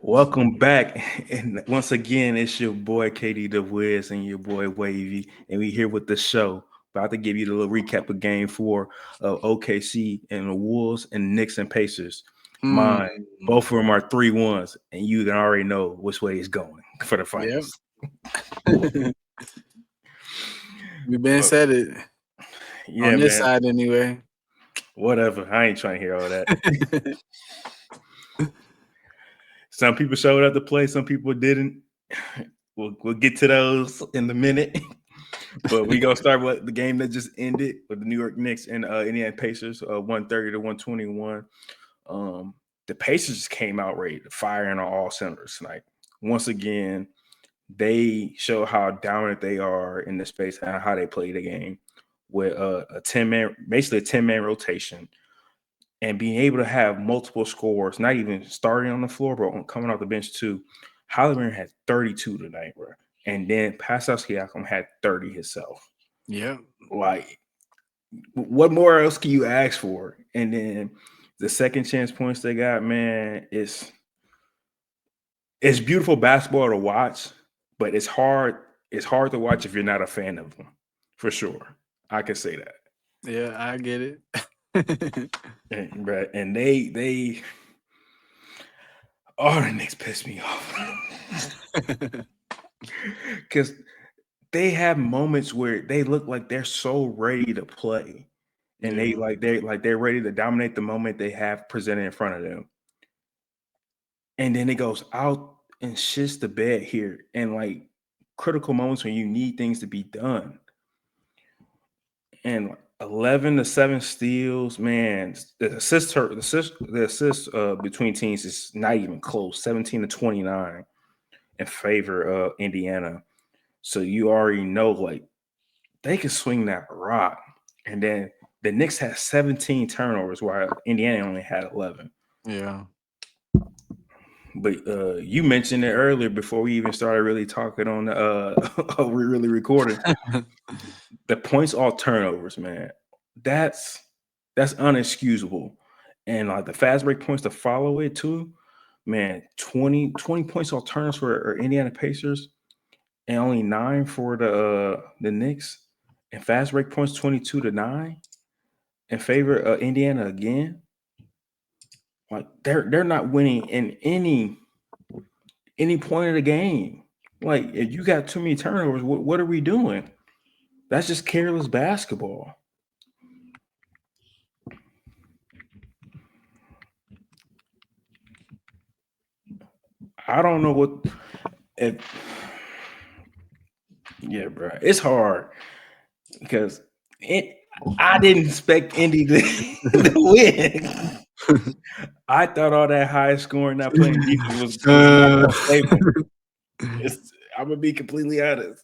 Welcome back. And once again, it's your boy KD-DaWiZ and your boy Wavy. And we here with the show. About to give you the little recap of game four of OKC and the Wolves and Knicks and Pacers. Mine, Mm. both of them are 3-1s, and you can already know which way it's going for the Yep. finals. We've been said it Yeah, on this man. side anyway. Whatever. I ain't trying to hear all that. Some people showed up to play, some people didn't. We'll get to those in a minute. But we gonna start with the game that just ended with the New York Knicks and Indiana Pacers, 130 to 121. The Pacers just came out ready to fire on all cylinders tonight. Once again, they show how dominant they are in the space and how they play the game with a 10-man, basically a 10-man rotation, and being able to have multiple scores, not even starting on the floor, but coming off the bench too. Halliburton had 32 tonight, bro. And then Pascal Siakam had 30 himself. Yep. Like, what more else can you ask for? And then the second chance points they got, man, it's beautiful basketball to watch, but it's hard. It's hard to watch if you're not a fan of them, for sure. I can say that. Yeah, I get it. And they the Knicks piss me off. Because they have moments where they look like they're so ready to play. And they're ready to dominate the moment they have presented in front of them. And then it goes out and shits the bed here. And like critical moments when you need things to be done. And 11-7 steals, man. The assist between teams is not even close. 17-29 in favor of Indiana. So you already know, like, they can swing that rock. And then the Knicks had 17 turnovers, while Indiana only had 11. Yeah. But you mentioned it earlier before we even started really talking on we really recorded. The points all turnovers, man. That's unexcusable. And like the fast break points to follow it too, man, 20 points all turnovers for Indiana Pacers and only 9 for the Knicks. And fast break points 22-9 in favor of Indiana again. Like they're not winning in any point of the game. Like if you got too many turnovers, what are we doing? That's just careless basketball. I don't know what. Yeah, bro, it's hard because I didn't expect Indy to win. I thought all that high scoring, not playing defense was not going to save them. I'm gonna be completely honest,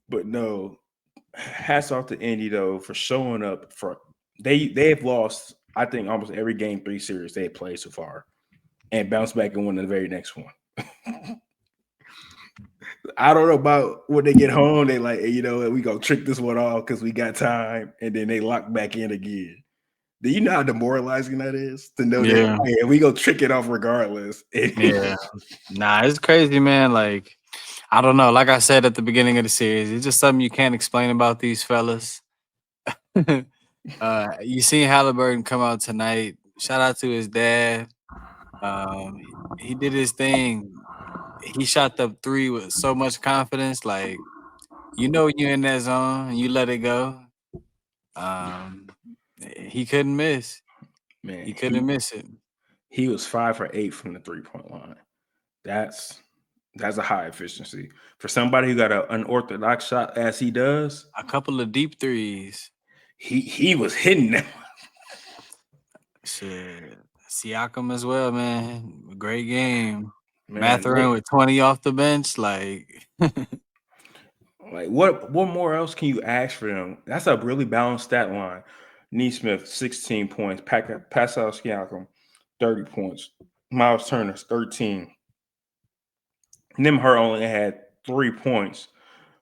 but no. Hats off to Indy though for showing up. They've lost, I think, almost every game 3 series they played so far, and bounced back and won the very next one. I don't know about when they get home. They like, hey, you know what, we gonna trick this one off because we got time, and then they lock back in again. Do you know how demoralizing that is to know that man, we gonna trick it off regardless? Yeah. Nah, it's crazy, man. Like, I don't know. Like I said at the beginning of the series, it's just something you can't explain about these fellas. You seen Halliburton come out tonight. Shout out to his dad. He did his thing. He shot the 3 with so much confidence. Like, you know, you're in that zone and you let it go. He couldn't miss. Man, He couldn't miss it. He was 5 for 8 from the 3-point line. That's a high efficiency for somebody who got an unorthodox shot as he does. A couple of deep threes. He was hitting them. Shit. Siakam as well, man. Great game. Man, Mathurin with 20 off the bench. Like, like what more else can you ask for them? That's a really balanced stat line. Neesmith, 16 points. Pascal Siakam, 30 points. Miles Turner, 13. Nimher only had 3 points,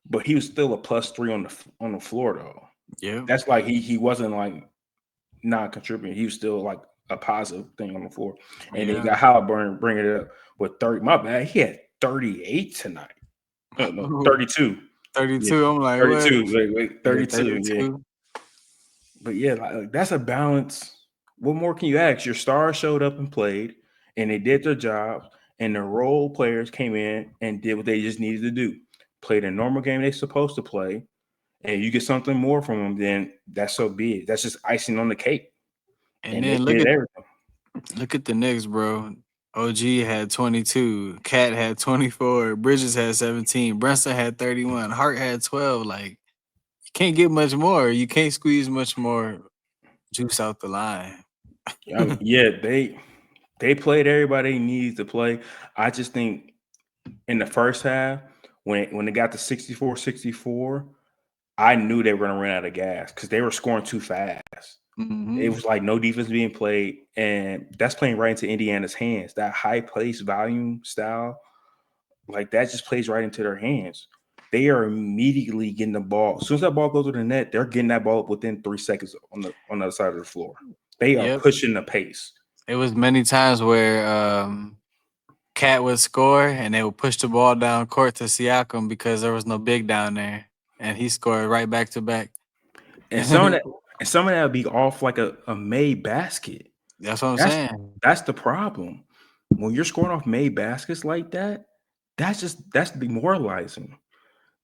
but he was still a +3 on the floor though. yeah. That's like he wasn't like not contributing. He was still like a positive thing on the floor. And then you Yeah. got Halliburton bringing it up with 30. My bad, he had 38 tonight. No, 32. Yeah, 32. I'm like, what? 32. Wait, Yeah, 32. Yeah, 32. but yeah, like, that's a balance. What more can you ask? Your stars showed up and played, and they did their jobs, and the role players came in and did what they just needed to do. Played a normal game they're supposed to play, and you get something more from them, then that's so be it. That's just icing on the cake. And And they then did everything. look at the Knicks, bro. OG had 22, Cat had 24, Bridges had 17, Brunson had 31, Hart had 12. Like, you can't get much more. You can't squeeze much more juice out the line. I mean, yeah, they played everybody they needed to play. I just think in the first half, when it got to 64-64, I knew they were going to run out of gas because they were scoring too fast. It was like no defense being played, and that's playing right into Indiana's hands. That high pace volume style, like that just plays right into their hands. They are immediately getting the ball. As soon as that ball goes to the net, they're getting that ball up within 3 seconds on the other side of the floor. They are Yep. pushing the pace. It was many times where Cat would score and they would push the ball down court to Siakam because there was no big down there. And he scored right back to back. And some of that would be off like a made basket. That's what I'm That's saying. that's the problem. When you're scoring off made baskets like that, that's demoralizing.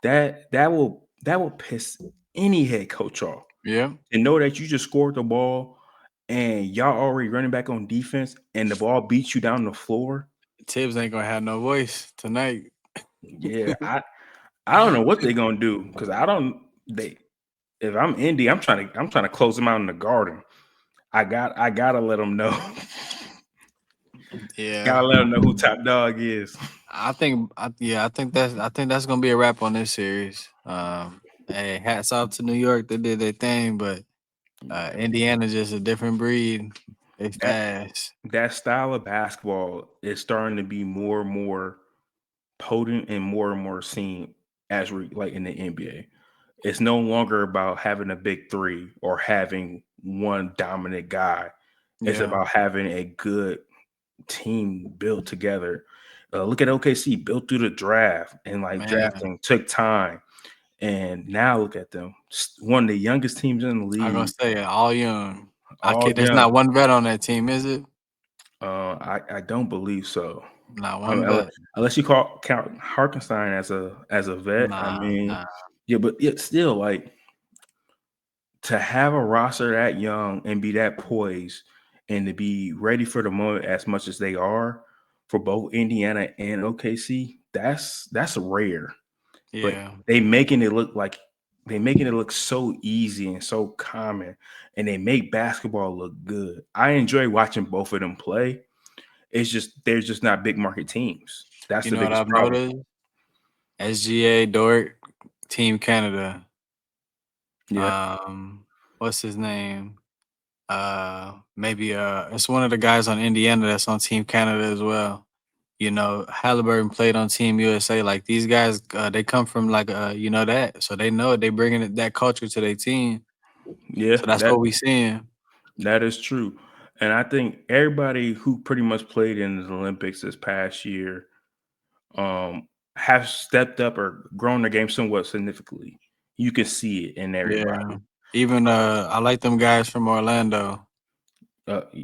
That will piss any head coach off. Yeah. And know that you just scored the ball and y'all already running back on defense and the ball beats you down the floor. Tibbs ain't gonna have no voice tonight. Yeah, I don't know what they're gonna do because I don't they if I'm Indy, I'm trying to close them out in the garden. I gotta let them know. Yeah. Gotta let them know who top dog is. I think that's gonna be a wrap on this series. Hey, hats off to New York. They did their thing, but Indiana just a different breed. They That fast. that style of basketball is starting to be more and more potent and more seen as like in the NBA. It's no longer about having a big three or having one dominant guy. It's Yeah, about having a good team built together. Look at OKC, built through the draft and like man. drafting took time. And now look at them, one of the youngest teams in the I'm gonna league, say it, all young. I all can't. There's young. not one vet on that team, is it? I don't believe so. Not I mean, one vet. unless you count Harkenstein as a vet. I mean, Nah. yeah, but yet still, like to have a roster that young and be that poised and to be ready for the moment as much as they are for both Indiana and OKC, that's rare. But Yeah. they making it look so easy and so common, and they make basketball look good. I enjoy watching both of them play. It's just they're just not big market teams. That's You the know what biggest I've problem. noticed? SGA, Dort, Team Canada. Yeah, What's his name? Maybe it's one of the guys on Indiana that's on Team Canada as well. You know, Halliburton played on Team USA. Like these guys, they come from like that, so they know they bringing that culture to their team. yeah, So that's what we seeing. that is true. And I think everybody who pretty much played in the Olympics this past year um have stepped up or grown their game somewhat significantly. You can see it in Yeah. everybody. Even I like them guys from Orlando.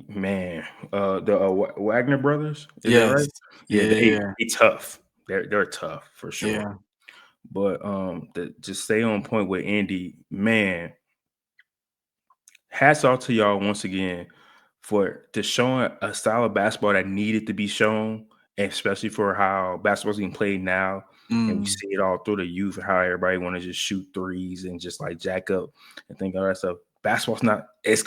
Man, the Wagner brothers, is that Yes. right? Yeah, Yeah. they tough. They're tough for sure. Yeah. But just stay on point with Indy, man. Hats off to y'all once again for showing a style of basketball that needed to be shown, and especially for how basketball's being played now. And we Mm. see it all through the youth, how everybody want to just shoot threes and just like jack up and think all that stuff. Basketball's not, it's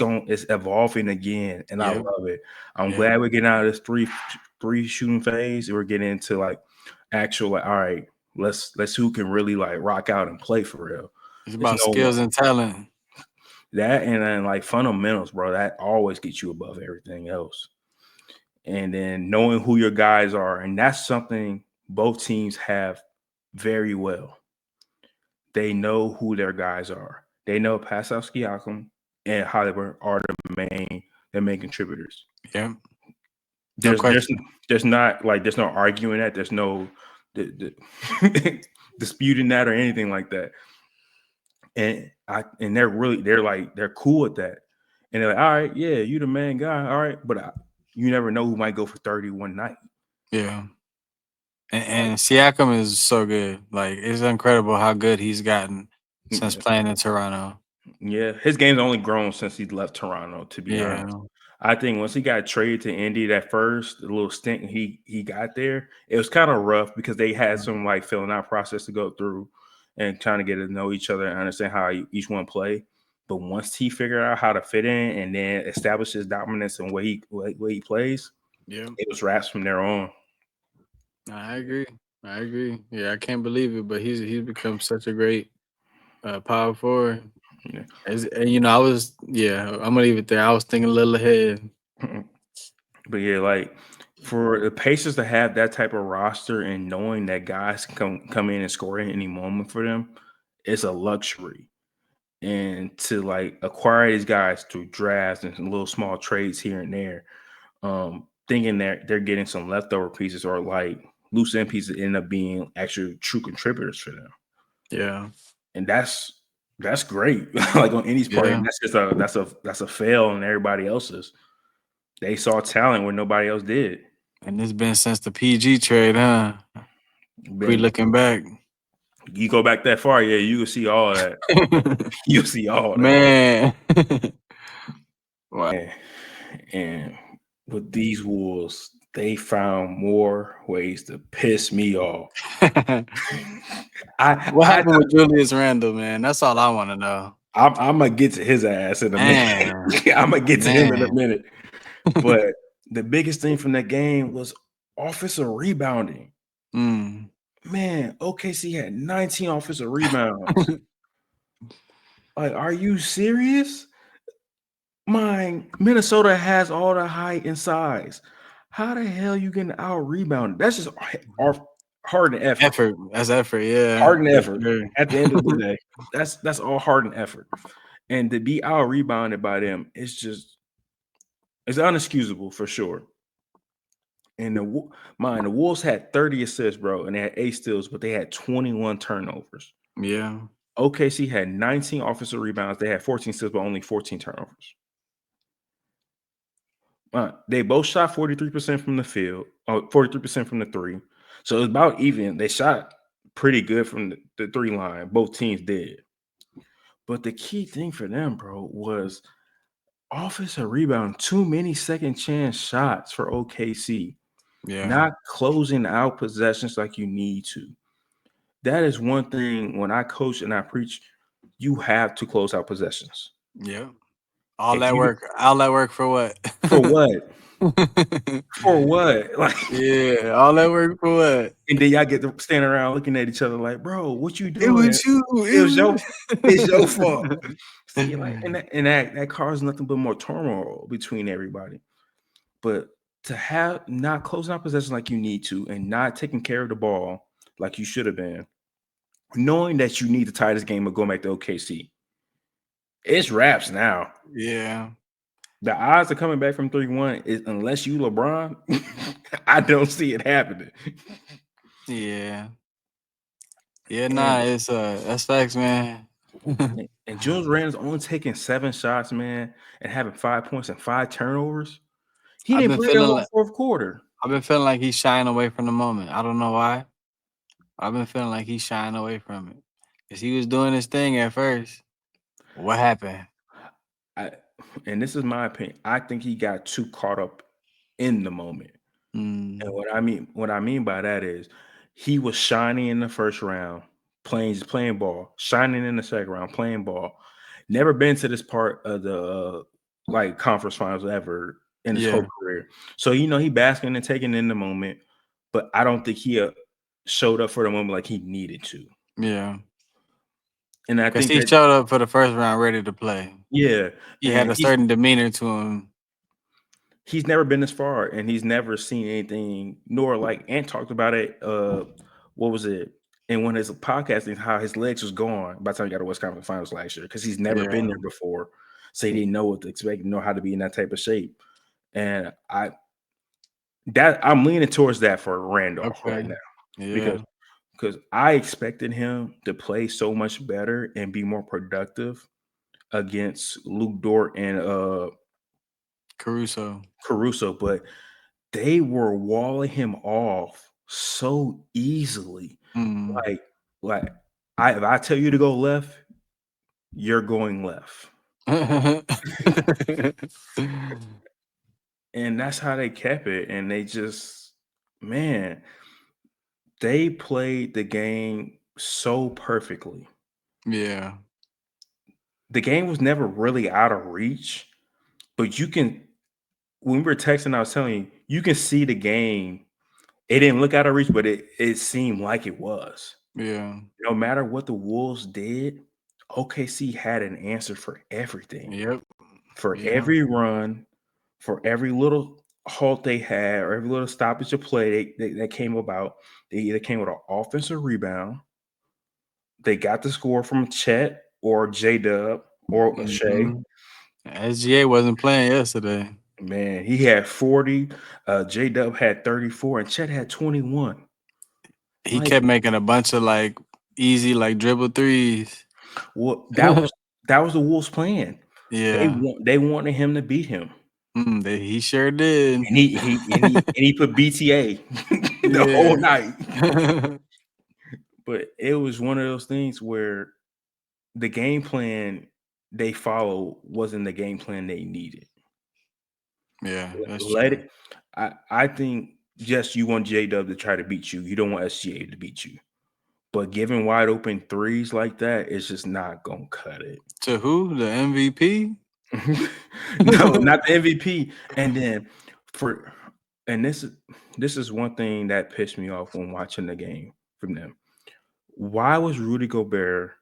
evolving again, and I Yep. love it. I'm Yep. glad we're getting out of this three shooting phase. We're getting into like actual like, all right, let's who can really like rock out and play for real. It's It's about no skills and talent. that and then like fundamentals, bro. That always gets you above everything else. And then knowing who your guys are, and that's something both teams have very well. They know who their guys are. They know Pascal Siakam and Hollywood are the main than main contributors. Yeah. No There's question. there's not like there's no arguing that. There's no disputing that or anything like that. And they're cool with that. And they're like, all right, yeah, you the main guy, all right, but you never know who might go for 30 one night. Yeah. And Siakam is so good. Like, it's incredible how good he's gotten since playing in Toronto. Yeah, his game's only grown since he left Toronto, to be honest. I think once he got traded to Indy, that first little stint he got there, it was kind of rough because they had some like filling out process to go through and trying to get to know each other and understand how each one play. But once he figured out how to fit in and then establish his dominance and way he plays, it was wraps from there on. I agree. Yeah, I can't believe it, but he's become such a great power forward. Yeah. And I'm gonna leave it there. I was thinking a little ahead. But yeah, like for the Pacers to have that type of roster and knowing that guys can come in and score at any moment for them, it's a luxury. And to like acquire these guys through drafts and some little small trades here and there, thinking that they're getting some leftover pieces or like loose end pieces end up being actual true contributors for them. Yeah. And that's great. Like on Indy's part, and that's a fail on everybody else's. They saw talent where nobody else did. And it's been since the PG trade, huh? We looking back. You go back that far, yeah, you will see all that. You'll see all that. Man. Wow. And with these Wolves, they found more ways to piss me off. What happened with Julius Randle, man? That's all I want to know. I'm gonna get to his ass in a minute. I'm gonna get to him in a minute. But the biggest thing from that game was offensive rebounding. Man, OKC had 19 offensive rebounds. Like, are you serious? Minnesota has all the height and size. How the hell you getting out rebounded? That's just hard and effort. That's effort, yeah. Hard and effort. At the end of the day, that's all hard and effort. And to be out rebounded by them, it's unexcusable for sure. And the Wolves had 30 assists, bro, and they had 8 steals, but they had 21 turnovers. Yeah. OKC had 19 offensive rebounds. They had 14 steals, but only 14 turnovers. They both shot 43% from the field, 43% from the three. So it was about even. They shot pretty good from the 3 line. Both teams did. But the key thing for them, bro, was offensive rebound. Too many second chance shots for OKC. Yeah. Not closing out possessions like you need to. That is one thing when I coach and I preach, you have to close out possessions. Yeah. All that work for what? For what? For what? Like, yeah, all that work for what? And then y'all get to stand around looking at each other like, bro, what you doing? It was you. It's your fault. See, like, and that causes nothing but more turmoil between everybody. But to have not closing out possession like you need to and not taking care of the ball like you should have been, knowing that you need to tie this game or go back to OKC, it's wraps now. Yeah. The odds of coming back from 3-1 is unless you LeBron, I don't see it happening. Yeah. Yeah, nah, it's that's facts, man. And Julius Randle's only taking 7 shots, man, and having 5 points and 5 turnovers. He didn't play the whole fourth quarter. I've been feeling like he's shying away from the moment. I don't know why. I've been feeling like he's shying away from it. Because he was doing his thing at first. What happened? And this is my opinion. I think he got too caught up in the moment. And what I mean by that is he was shining in the first round, playing ball, shining in the second round, playing ball. Never been to this part of the like conference finals ever in his whole career. So he basking and taking in the moment, but I don't think he showed up for the moment like he needed to. Yeah. And I think he showed up for the first round ready to play. Yeah. He had a certain demeanor to him. He's never been this far, and he's never seen anything, nor like Ant talked about it. What was it? And when his podcasting, how his legs was gone by the time he got to West Conference Finals last year, because he's never been there before. so he didn't know what to expect, know how to be in that type of shape. And I'm leaning towards that for Randolph right Okay. now Yeah. because I expected him to play so much better and be more productive against Luke Dort and Caruso. but they were walling him off so easily. Mm. Like, like if I tell you to go left, you're going left. And that's how they kept it. And they just, man, they played the game so perfectly. Yeah. The game was never really out of reach, but when we were texting, I was telling you, you can see the game. It didn't look out of reach, but it seemed like it was. Yeah. No matter what the Wolves did, OKC had an answer for everything. Yep. For Yeah. every run, for every little halt they had, or every little stoppage of play that came about, they either came with an offensive rebound, they got the score from Chet or J Dub or Shea. Mhm. SGA wasn't playing yesterday. Man, he had 40, J Dub had 34, and Chet had 21. He Like, kept making a bunch of like easy like dribble threes. well, that was the Wolves' plan. Yeah. They wanted him to beat him. He sure did. And he put BTA the whole Yeah. night. But it was one of those things where the game plan they followed wasn't the game plan they needed. Yeah, that's Let true. it. I think yes, you want J Dub to try to beat you. You don't want SGA to beat you. But giving wide open threes like that is just not gonna cut it. To who? The MVP? No, not the MVP. And then this is one thing that pissed me off when watching the game from them. Why was Rudy Gobert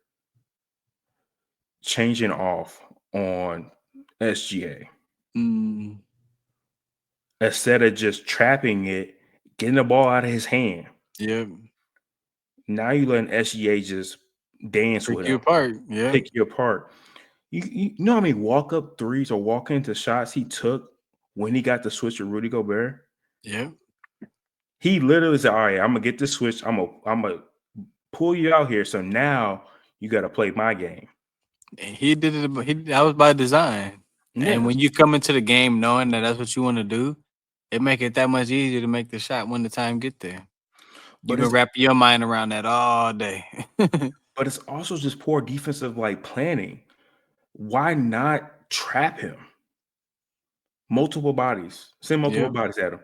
changing off on SGA Mm, instead of just trapping it, getting the ball out of his hand? yep. Now you letting SGA just dance Pick with you him, apart. Yep. pick you apart. You know how many walk up threes or walk into shots he took when he got the switch with Rudy Gobert? Yep. He literally said, "All right, I'm gonna get the switch. I'm gonna pull you out here. So now you got to play my game." And he did it. That was by design. And Yeah, when you come into the game knowing that that's what you want to do, it make it that much easier to make the shot when the time get there. You but can it's wrap your mind around that all day. but it's also just poor defensive like planning. Why not trap him? Multiple bodies, send multiple Yep. bodies at him.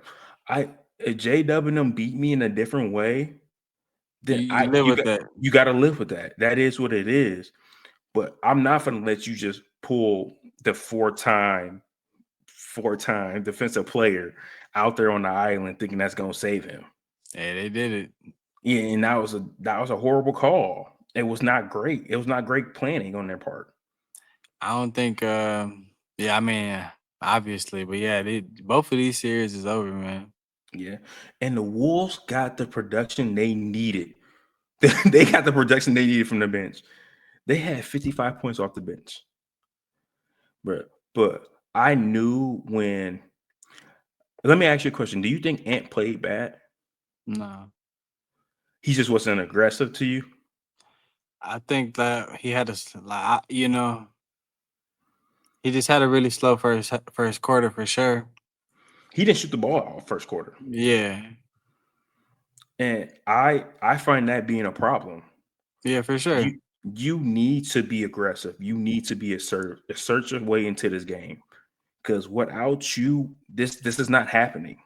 I if J W and them beat me in a different way, then You live with that. you got to live with that. That is what it is. But I'm not going to let you just pull the four-time defensive player out there on the island thinking that's going to save him. Hey, they did it. Yeah, and that was a horrible call. It was not great. It was not great planning on their part. I don't think. Yeah, I mean, obviously, but yeah, both of these series is over, man. Yeah, and the Wolves got the production they needed. They got the production they needed from the bench. They had 55 points off the bench. But I knew when. Let me ask you a question. Do you think Ant played bad? No, He just wasn't aggressive to you? I think that he had he just had a really slow first quarter for sure. He didn't shoot the ball all first quarter. Yeah, And I find that being a problem. yeah, for sure. You need to be aggressive. You need to be assertive. Assert your way into this game. Because without you, this is not happening.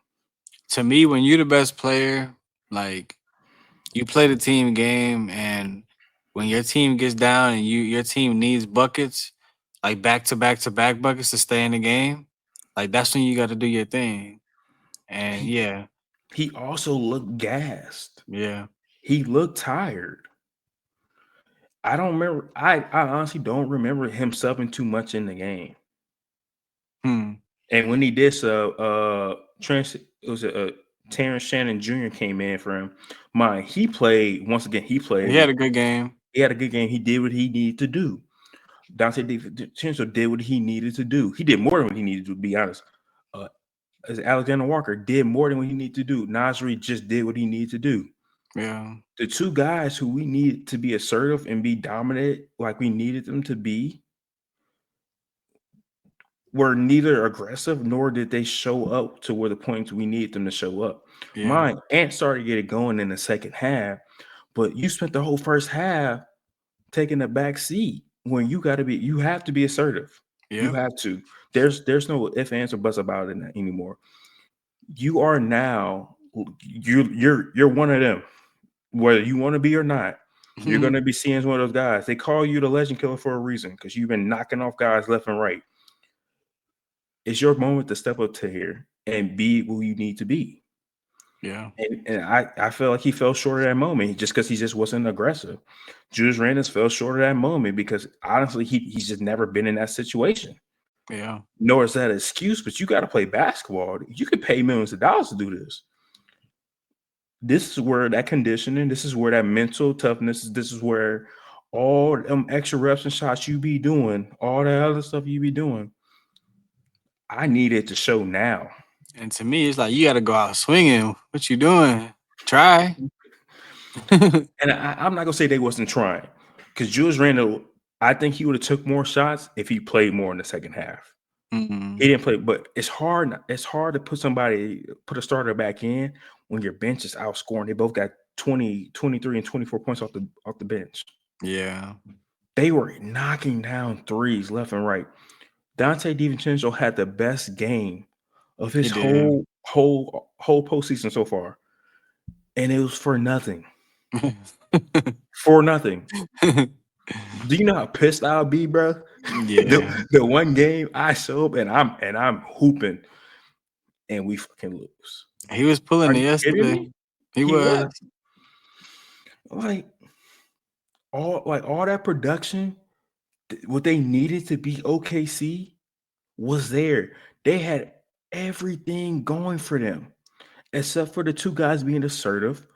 To me, when you're the best player, like you play the team game, and when your team gets down and your team needs buckets, like back to back to back buckets to stay in the game, like that's when you got to do your thing. And He yeah, he also looked gassed. yeah. He looked tired. I don't remember. I honestly don't remember him subbing too much in the game. Hmm. And when he did so, it was Terrence Shannon Jr. came in for him. He played once again. He He played. had a good game. He had a good game. He did what he needed to do. Dante DiVincenzo did what he needed to do. He did more than what he needed to, be honest. As Alexander Walker did more than what he needed to do. Nasri just did what he needed to do. Yeah. The two guys who we need to be assertive and be dominant like we needed them to be were neither aggressive nor did they show up to where the points we need them to show up. Yeah. Mine Ant started to get it going in the second half, but you spent the whole first half taking a back seat when you have to be assertive. You Yep. have to. There's no ifs, ands, or buts about it anymore. You are now you're one of them, whether you want to be or not. You're going to be seen as one of those guys. They call you the legend killer for a reason because you've been knocking off guys left and right. It's your moment to step up to here and be who you need to be. Yeah. And I feel like he fell short of that moment just because he just wasn't aggressive. Julius Randle fell short of that moment because honestly, he's just never been in that situation. Yeah. Nor is that an excuse, but you got to play basketball. You could pay millions of dollars to do this. This is where that conditioning, this is where that mental toughness, this is where all them extra reps and shots you be doing, all that other stuff you be doing. I need it to show now. And to me, it's like you got to go out swinging. What you doing? Try. And I'm not gonna say they wasn't trying, because Julius Randle, I think he would have took more shots if he played more in the second half. Mm-hmm. He didn't play, but it's hard. It's hard to put a starter back in when your bench is outscoring. They both got 20, 23, and 24 points off the bench. Yeah. They were knocking down threes left and right. Dante DiVincenzo had the best game of his whole postseason so far, and it was for nothing. For nothing. Do you know how pissed I'll be, bro? Yeah. the one game I show up and I'm hooping, and we fucking lose. He was pulling Are it you kidding yesterday. me? He He was. like all that production, what they needed to be OKC was there. They had everything going for them, except for the two guys being assertive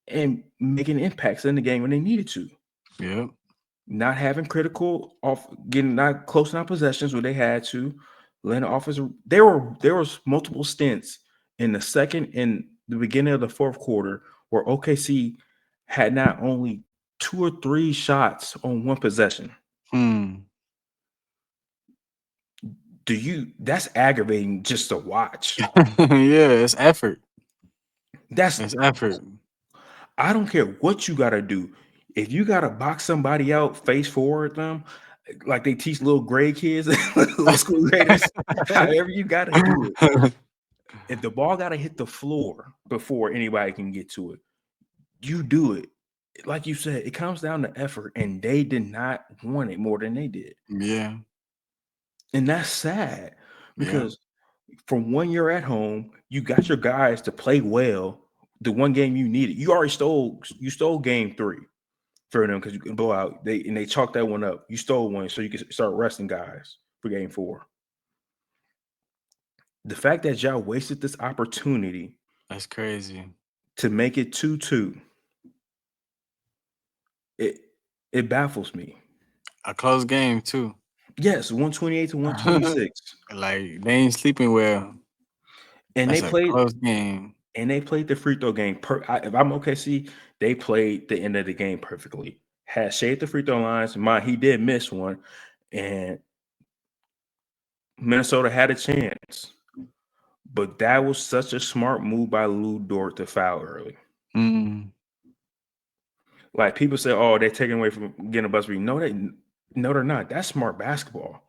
and making impacts in the game when they needed to. Yep. Not having critical off, getting not closing out possessions where they had to. Letting offense. There was multiple stints in the second and the beginning of the fourth quarter where OKC had not only 2 or 3 shots on one possession. That's aggravating just to watch. Yeah, it's effort. It's effort. I don't care what you gotta do. If you gotta box somebody out, face forward them, like they teach little grade kids, little school graders, however you gotta do it. If the ball gotta hit the floor before anybody can get to it, you do it. Like you said, it comes down to effort, and they did not want it more than they did. Yeah. And that's sad because from when you're at home, you got your guys to play well. The one game you needed, you stole game 3 for them because you can blow out. They chalked that one up. You stole one so you can start resting guys for game 4. The fact that y'all wasted this opportunity, that's crazy, to make it 2-2, it baffles me. A close game too. Yes, 128 to 126. Like they ain't sleeping well. And That's they a played close game. And they played the free throw game. If I'm OKC, they played the end of the game perfectly. Had shaded the free throw lines. He did miss one, and Minnesota had a chance. But that was such a smart move by Lou Dort to foul early. Like people say, "Oh, they're taking away from getting a buzzer beat." No, they're not. That's smart basketball.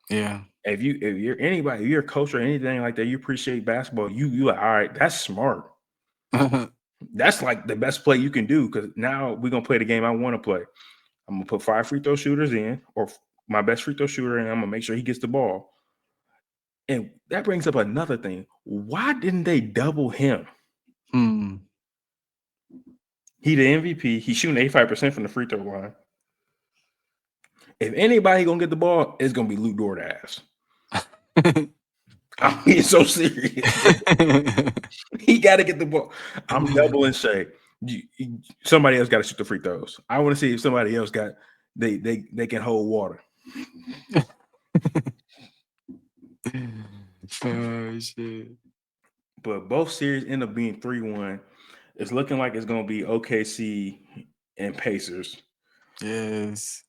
Yeah. If you're anybody, if you're a coach or anything like that, you appreciate basketball. You like, all right, that's smart. That's like the best play you can do because now we're gonna play the game I want to play. I'm gonna put 5 free throw shooters in, or my best free throw shooter, and I'm gonna make sure he gets the ball. And that brings up another thing. Why didn't they double him? He the MVP. He's shooting 85% from the free throw line. If anybody gonna get the ball, it's gonna be Luke Dort ass. I'm being so serious. He got to get the ball. I'm doubling Shea. Somebody else got to shoot the free throws. I want to see if somebody else they can hold water. Oh shit. But both series end up being 3-1. It's looking like it's gonna be OKC and Pacers. Yes.